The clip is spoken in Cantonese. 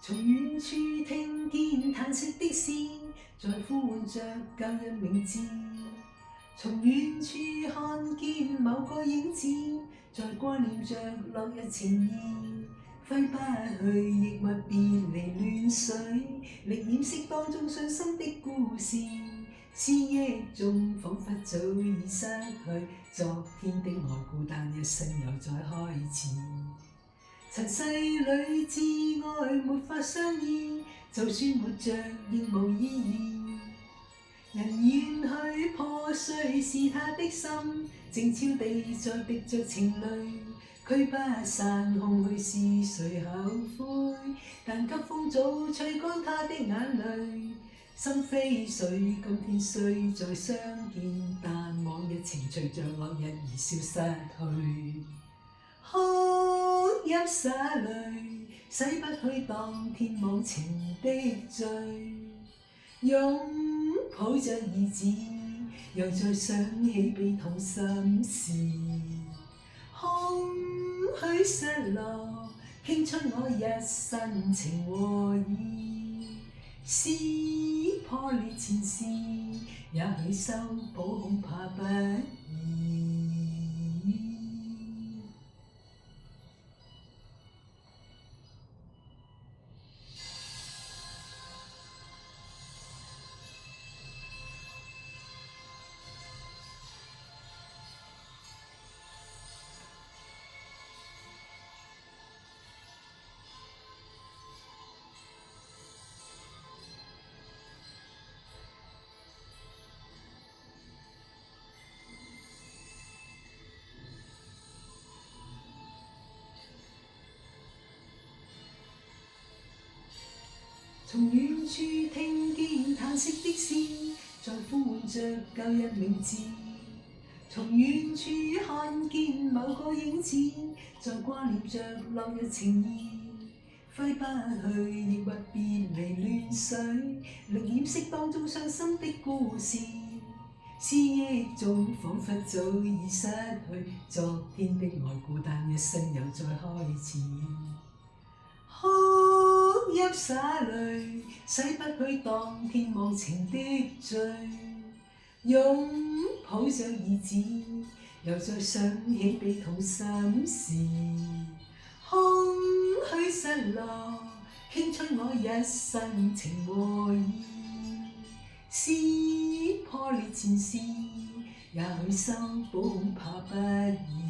從遠處聽見嘆息的詩，在呼喚着舊日名字。從遠處看見某個影子，在掛念着落日情意。揮不去亦或別離亂水，力掩飾當中傷心的故事。思憶中彷彿早已失去昨天的愛顧，但一生又再開始。塵世裏摯愛沒法相依，就算活着亦無意義。人遠去破碎是他的心，靜悄地在滴着情淚。驅不散空虛是誰後悔，但給風早吹乾他的眼淚。心非水，今天雖再相見，但往日情隨着落日而消失去。哭泣灑淚，洗不去當天忘情的罪。擁抱着兒子，又再想起悲痛心事。空虛失落，傾出我一生情和義。撕破裂前事，也許修補恐怕不易。從遠處聽見嘆息的詩，在呼喚着舊日名字。從遠處看見某個影子，在掛念着落日情意。揮不去亦或別離亂水，力掩飾當中傷心的故事。思憶中彷彿早已失去昨天的愛顧，但一生又再開始。哭泣灑淚，洗不去當天忘情的罪。擁抱着兒子，又再想起悲痛心事。空虛失落，傾出我一生情和義。撕破裂前事，也許修補恐怕不易。